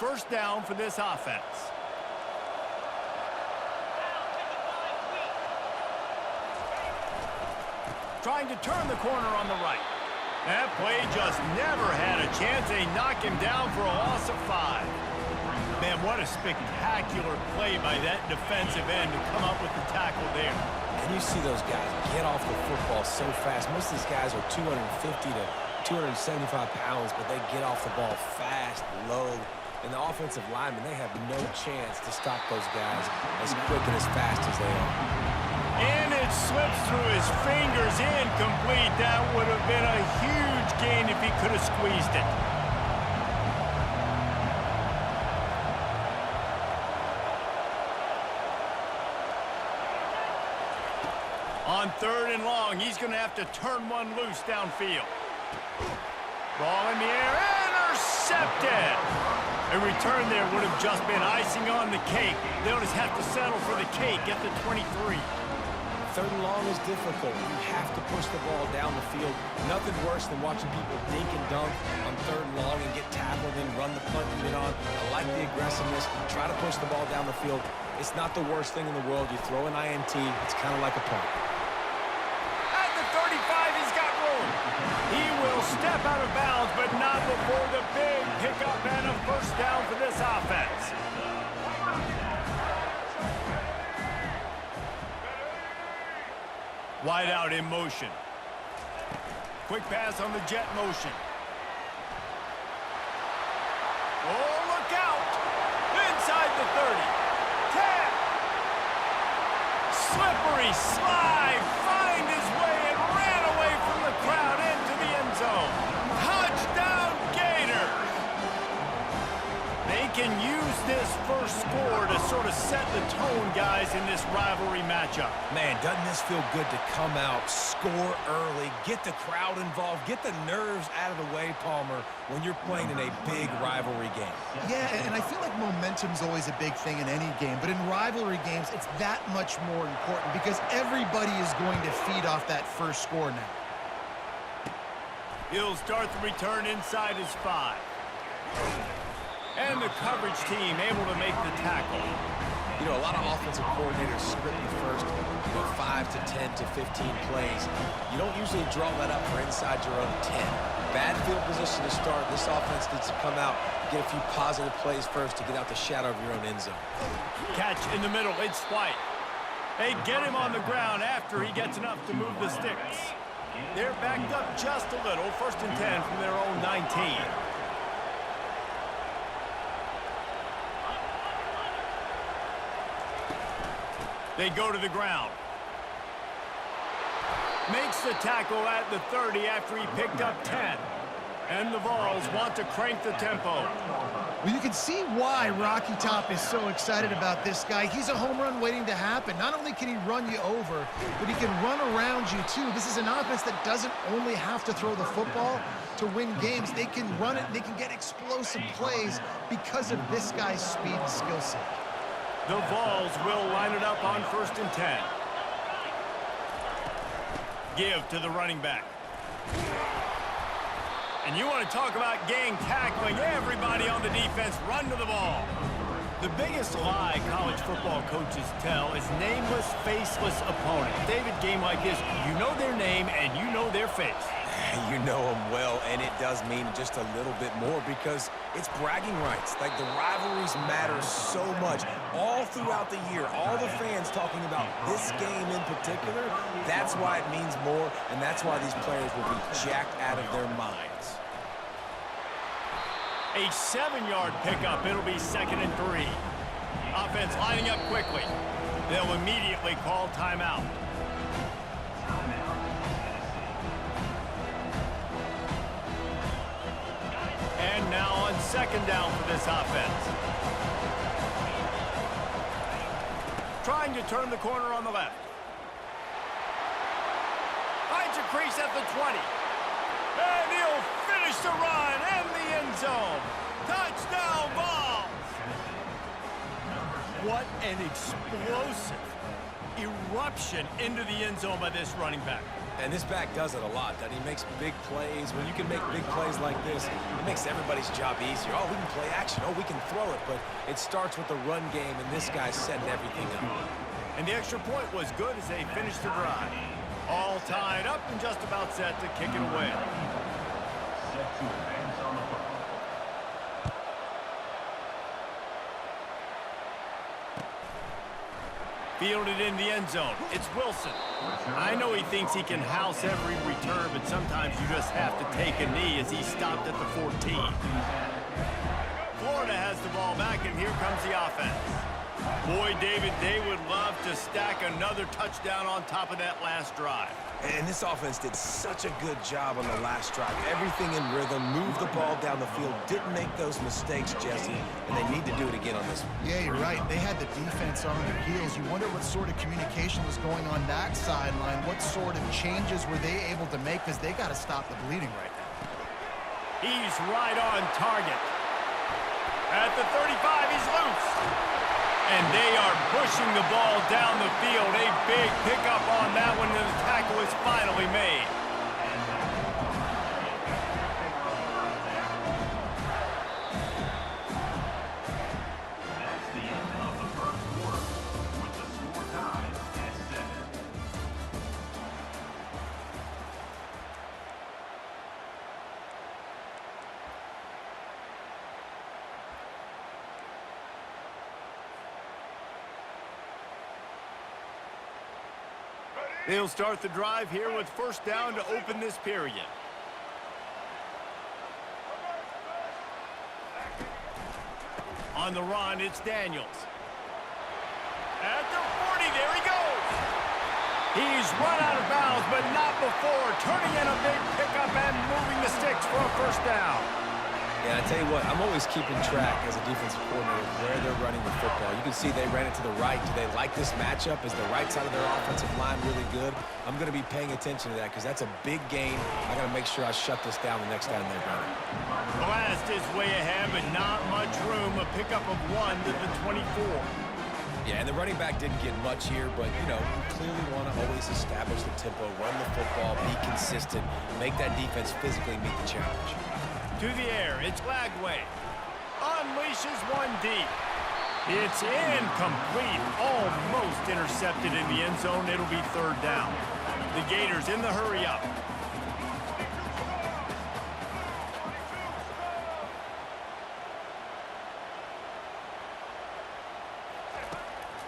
first down for this offense. Trying to turn the corner on the right. That play just never had a chance. They knock him down for a loss of 5. Man, what a spectacular play by that defensive end to come up with the tackle there. And you see those guys get off the football so fast. Most of these guys are 250 to 275 pounds, but they get off the ball fast, low. And the offensive linemen, they have no chance to stop those guys as quick and as fast as they are. And it slips through his fingers, incomplete. That would have been a huge gain if he could have squeezed it. On 3rd and long, he's going to have to turn one loose downfield. Ball in the air, intercepted. A return there would have just been icing on the cake. They'll just have to settle for the cake at the 23. 3rd and long is difficult. You have to push the ball down the field. Nothing worse than watching people dink and dunk on 3rd and long and get tackled and run the punt unit on. I like the aggressiveness. Try to push the ball down the field. It's not the worst thing in the world. You throw an INT, it's kind of like a punt. At the 35, he's got room. He will step out of bounds, but not before the big pickup and a first down for this offense. Wide out in motion. Quick pass on the jet motion. Oh, look out! Inside the 30. 10. Slippery slide. Find his way and ran away from the crowd into the end zone. Touchdown, Gators! They can use this first score to sort of set the tone, guys, in this rivalry matchup. Man, doesn't this feel good to come out, score early, get the crowd involved, get the nerves out of the way, Palmer, when you're playing in a big rivalry game? Yeah, and I feel like momentum's always a big thing in any game, but in rivalry games, it's that much more important because everybody is going to feed off that first score now. He'll start the return inside his 5. And the coverage team able to make the tackle. You know, a lot of offensive coordinators script the first 5 to 10 to 15 plays. You don't usually draw that up for inside your own 10. Bad field position to start. This offense needs to come out, get a few positive plays first to get out the shadow of your own end zone. Catch in the middle. It's White. They get him on the ground after he gets enough to move the sticks. They're backed up just a little. 1st and 10 from their own 19. They go to the ground. Makes the tackle at the 30 after he picked up 10. And the Vols want to crank the tempo. Well, you can see why Rocky Top is so excited about this guy. He's a home run waiting to happen. Not only can he run you over, but he can run around you too. This is an offense that doesn't only have to throw the football to win games. They can run it, they can get explosive plays because of this guy's speed and skill set. The Vols will line it up on 1st and 10. Give to the running back. And you want to talk about gang tackling. Everybody on the defense run to the ball. The biggest lie college football coaches tell is nameless, faceless opponents. David, game like this, you know their name and you know their face. You know them well, and it does mean just a little bit more because it's bragging rights. Like, the rivalries matter so much all throughout the year. All the fans talking about this game in particular, that's why it means more, and that's why these players will be jacked out of their minds. A 7-yard pickup. It'll be 2nd and 3. Offense lining up quickly. They'll immediately call timeout. And now on 2nd down for this offense. Trying to turn the corner on the left. Finds a crease at the 20. And he'll finish the run in the end zone. Touchdown, Vols! What an explosive eruption into the end zone by this running back. And this back does it a lot, that he makes big plays. When you can make big plays like this, it makes everybody's job easier. Oh, we can play action. Oh, we can throw it. But it starts with the run game, and this guy's setting everything up. And the extra point was good as they finished the drive. All tied up and just about set to kick it away. Fielded in the end zone. It's Wilson. I know he thinks he can house every return, but sometimes you just have to take a knee as he stopped at the 14. Florida has the ball back, and here comes the offense. Boy, David, they would love to stack another touchdown on top of that last drive. And this offense did such a good job on the last drive. Everything in rhythm, moved the ball down the field, didn't make those mistakes, Jesse, and they need to do it again on this one. Yeah, you're right. They had the defense on their heels. You wonder what sort of communication was going on that sideline. What sort of changes were they able to make, because they got to stop the bleeding right now. He's right on target. At the 35, he's loose. And they are pushing the ball down the field. A big pickup on that one, and the tackle is finally made. That's the end of the first quarter, with the score tied at 7. They'll start the drive here with first down to open this period. On the run, it's Daniels. At the 40, there he goes. He's run out of bounds, but not before turning in a big pickup and moving the sticks for a first down. Yeah, I tell you what, I'm always keeping track as a defensive coordinator where they're running the football. You can see they ran it to the right. Do they like this matchup? Is the right side of their offensive line really good? I'm going to be paying attention to that because that's a big gain. I got to make sure I shut this down the next time they run it. Blast is way ahead, but not much room. A pickup of 1 to the 24. Yeah, and the running back didn't get much here, but, you know, you clearly want to always establish the tempo, run the football, be consistent, make that defense physically meet the challenge. To the air, it's Lagway. Unleashes one deep. It's incomplete. Almost intercepted in the end zone. It'll be third down. The Gators in the hurry up.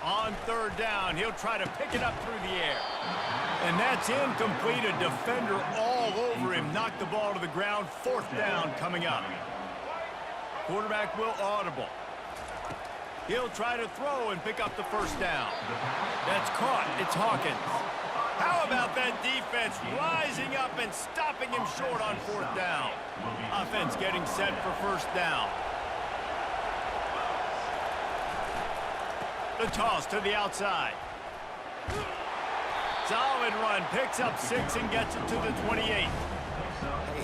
On third down, he'll try to pick it up through the air. And that's incomplete. A defender all over him. Knocked the ball to the ground. Fourth down coming up. Quarterback will audible. He'll try to throw and pick up the first down. That's caught. It's Hawkins. How about that defense rising up and stopping him short on fourth down? Offense getting set for first down. The toss to the outside. Solid run, picks up 6 and gets it to the 28. Hey,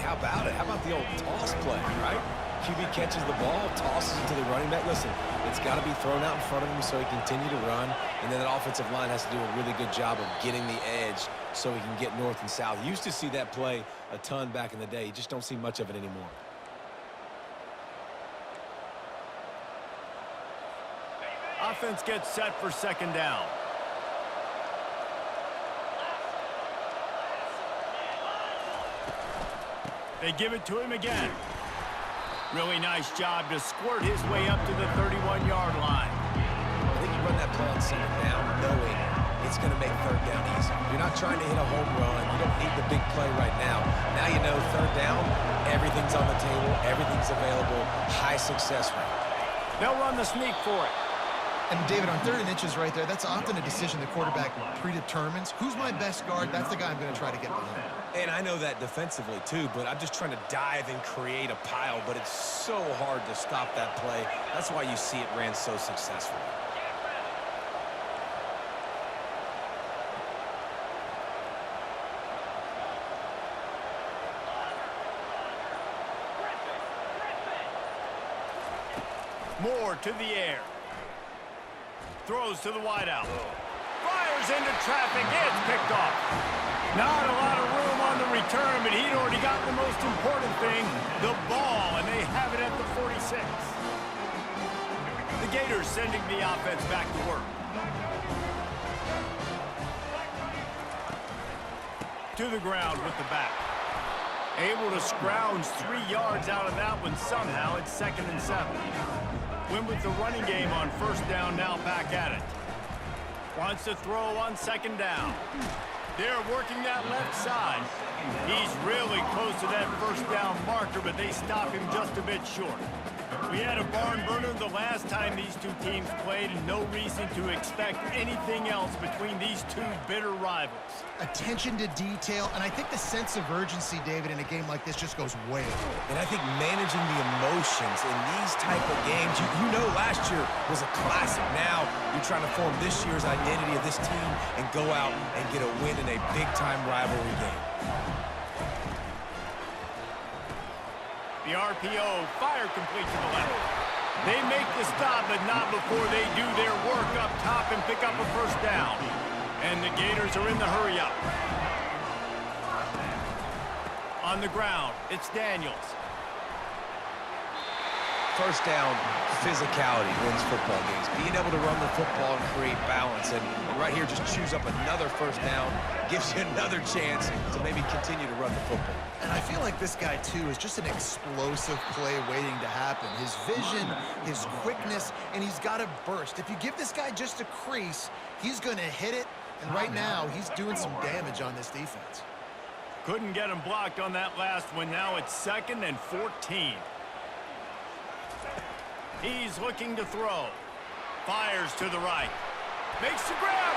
how about it? How about the old toss play, right? QB catches the ball, tosses it to the running back. Listen, it's got to be thrown out in front of him so he can continue to run, and then that offensive line has to do a really good job of getting the edge so he can get north and south. You used to see that play a ton back in the day. You just don't see much of it anymore. Offense gets set for second down. They give it to him again. Really nice job to squirt his way up to the 31-yard line. I think you run that play on second down knowing it's going to make third down easy. You're not trying to hit a home run. You don't need the big play right now. Now you know third down, everything's on the table, everything's available, high success rate. They'll run the sneak for it. And David, on 3rd and inches right there, that's often a decision the quarterback predetermines. Who's my best guard? That's the guy I'm going to try to get behind. And I know that defensively too, but I'm just trying to dive and create a pile, but it's so hard to stop that play. That's why you see it ran so successfully. Moore to the air. Throws to the wideout. Fires into traffic. It's picked off. Not a lot of room on the return, but he'd already got the most important thing, the ball, and they have it at the 46. The Gators sending the offense back to work. To the ground with the back. Able to scrounge 3 yards out of that one somehow. It's 2nd and 7. Win with the running game on first down, now back at it. Wants to throw on 2nd down. They're working that left side. He's really close to that first down marker, but they stop him just a bit short. We had a barn burner the last time these two teams played, and no reason to expect anything else between these two bitter rivals. Attention to detail, and I think the sense of urgency, David, in a game like this just goes way up. And I think managing the emotions in these type of games, you know last year was a classic. Now you're trying to form this year's identity of this team and go out and get a win in a big-time rivalry game. The RPO, fire complete to the left. They make the stop, but not before they do their work up top and pick up a first down. And the Gators are in the hurry up. On the ground, it's Daniels. First down, physicality wins football games. Being able to run the football and create balance. And right here, just choose up another first down, gives you another chance to maybe continue to run the football. And I feel like this guy, too, is just an explosive play waiting to happen. His vision, his quickness, and he's got a burst. If you give this guy just a crease, he's going to hit it. And right now, he's doing some damage on this defense. Couldn't get him blocked on that last one. Now it's 2nd and 14. He's looking to throw. Fires to the right. Makes the grab.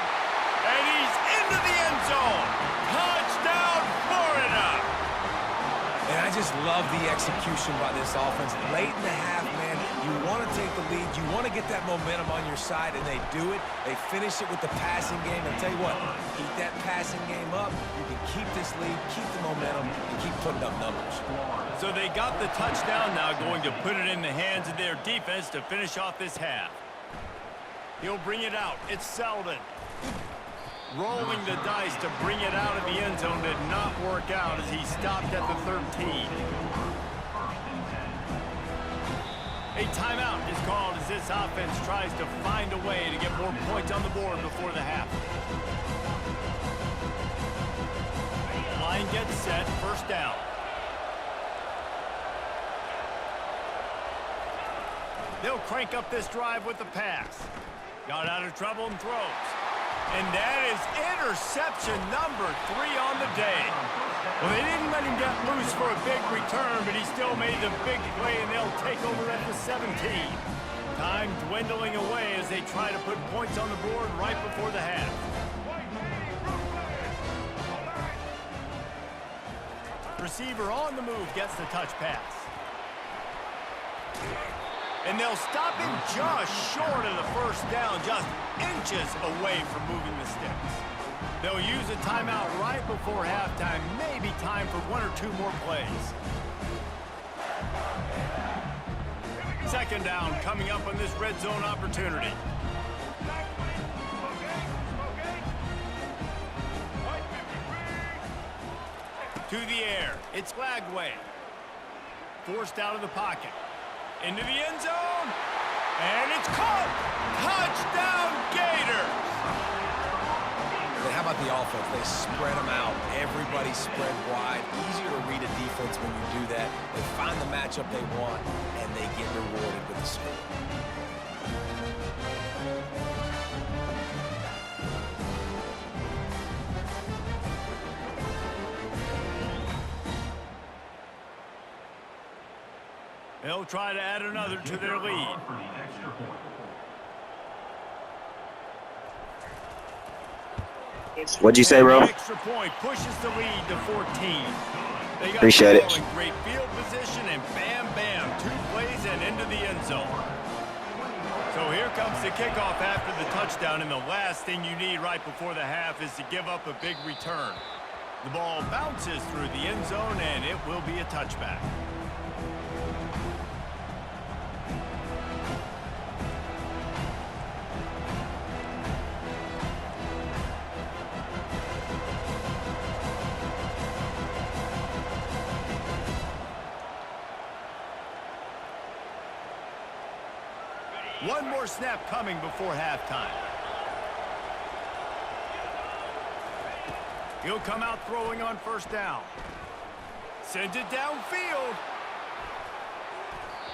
And he's into the end zone. Touchdown, Florida. And I just love the execution by this offense. Late in the half, man, you want to take the lead. You want to get that momentum on your side, and they do it. They finish it with the passing game. And I'll tell you what, keep that passing game up. You can keep this lead, keep the momentum, and keep putting up numbers. So they got the touchdown now, going to put it in the hands of their defense to finish off this half. He'll bring it out. It's Selden. Rolling the dice to bring it out of the end zone did not work out as he stopped at the 13. A timeout is called as this offense tries to find a way to get more points on the board before the half. Line gets set, first down. They'll crank up this drive with the pass. Got out of trouble and throws. And that is interception number 3 on the day. Well, they didn't let him get loose for a big return, but he still made the big play, and they'll take over at the 17. Time dwindling away as they try to put points on the board right before the half. Receiver on the move gets the touch pass. And they'll stop him just short of the first down, just inches away from moving the sticks. They'll use a timeout right before halftime, maybe time for 1 or 2 more plays. 2nd down coming up on this red zone opportunity. To the air, it's Lagway. Forced out of the pocket. Into the end zone, and it's caught. Touchdown, Gators. And how about the offense? They spread them out. Everybody spread wide. Easier to read a defense when you do that. They find the matchup they want, and they get rewarded with the score. They'll try to add another to their lead. What'd you say, bro? Extra point pushes the lead to 14. They got Appreciate the ball it. in great field position, and bam, bam, 2 plays and into the end zone. So here comes the kickoff after the touchdown, and the last thing you need right before the half is to give up a big return. The ball bounces through the end zone, and it will be a touchback. One more snap coming before halftime. He'll come out throwing on first down. Sends it downfield.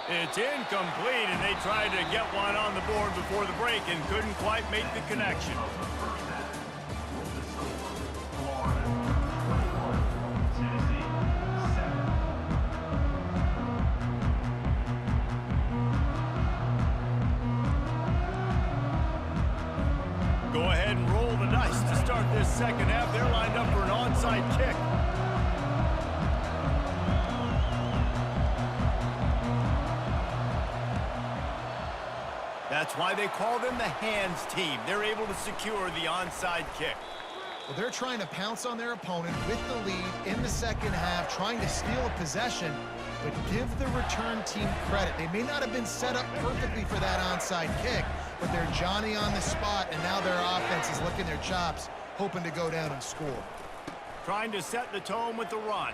It's incomplete, and they tried to get one on the board before the break and couldn't quite make the connection. Go ahead and roll the dice to start this second half. They're lined up for an onside kick. That's why they call them the hands team. They're able to secure the onside kick. Well, they're trying to pounce on their opponent with the lead in the second half, trying to steal a possession, but give the return team credit. They may not have been set up perfectly for that onside kick, but they're Johnny on the spot, and now their offense is licking their chops, hoping to go down and score. Trying to set the tone with the run.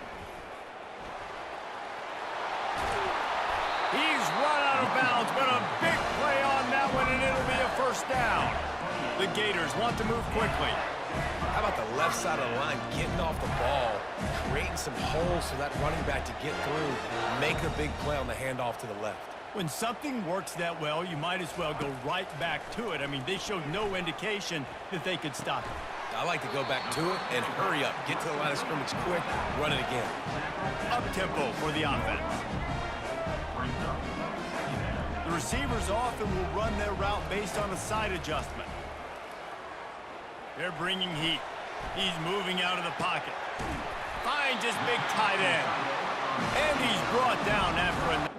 He's run out of bounds, but a big play on that one, and it'll be a first down. The Gators want to move quickly. How about the left side of the line getting off the ball, creating some holes for that running back to get through, make a big play on the handoff to the left. When something works that well, you might as well go right back to it. I mean, they showed no indication that they could stop it. I like to go back to it and hurry up. Get to the line of scrimmage quick, run it again. Up-tempo for the offense. The receivers often will run their route based on a side adjustment. They're bringing heat. He's moving out of the pocket. Finds his big tight end. And he's brought down after a...